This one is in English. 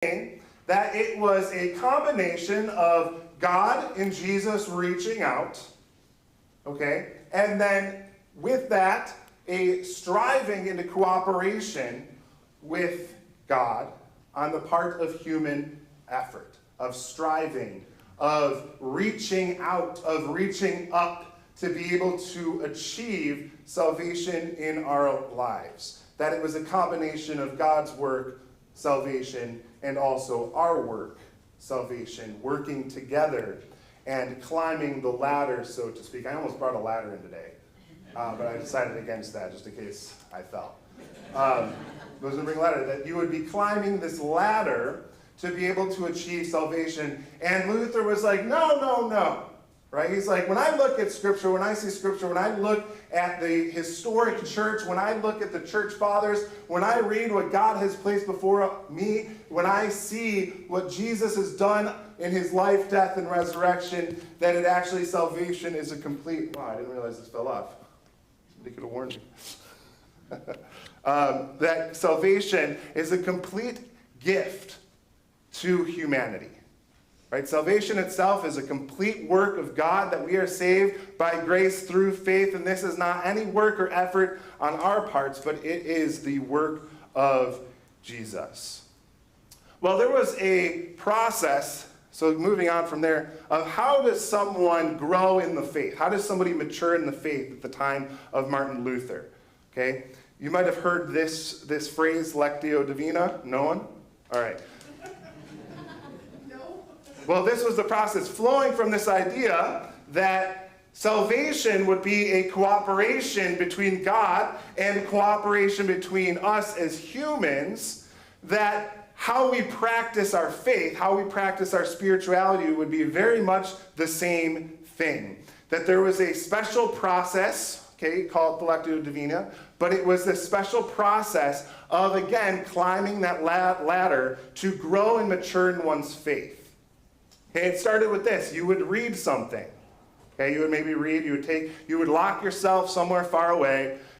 that it was a combination of God and Jesus reaching out, okay, and then with that, a striving into cooperation with God on the part of human effort, of striving, of reaching out, of reaching up to be able to achieve salvation in our lives. That it was a combination of God's work, salvation, and also our work, salvation, working together and climbing the ladder, so to speak. I almost brought a ladder in today, but I decided against that just in case I fell. I was going to bring a ladder. That you would be climbing this ladder to be able to achieve salvation. And Luther was like, no. Right? He's like, when I look at Scripture, when I see Scripture, when I look at the historic church, when I look at the church fathers, when I read what God has placed before me, when I see what Jesus has done in his life, death, and resurrection, that it actually, salvation is a complete... Wow, I didn't realize this fell off. Somebody could have warned me. That salvation is a complete gift to humanity. Right? Salvation itself is a complete work of God, that we are saved by grace through faith, and this is not any work or effort on our parts, but it is the work of Jesus. Well, there was a process, so moving on from there, of how does someone grow in the faith? How does somebody mature in the faith at the time of Martin Luther? Okay? You might have heard this phrase, Lectio Divina. No one? All right. Well, this was the process flowing from this idea that salvation would be a cooperation between God and cooperation between us as humans, that how we practice our faith, how we practice our spirituality would be very much the same thing. That there was a special process, okay, called the Lectio Divina, but it was this special process of, again, climbing that ladder to grow and mature in one's faith. Okay, it started with this. You would read something. Okay, you would maybe read, you would lock yourself somewhere far away,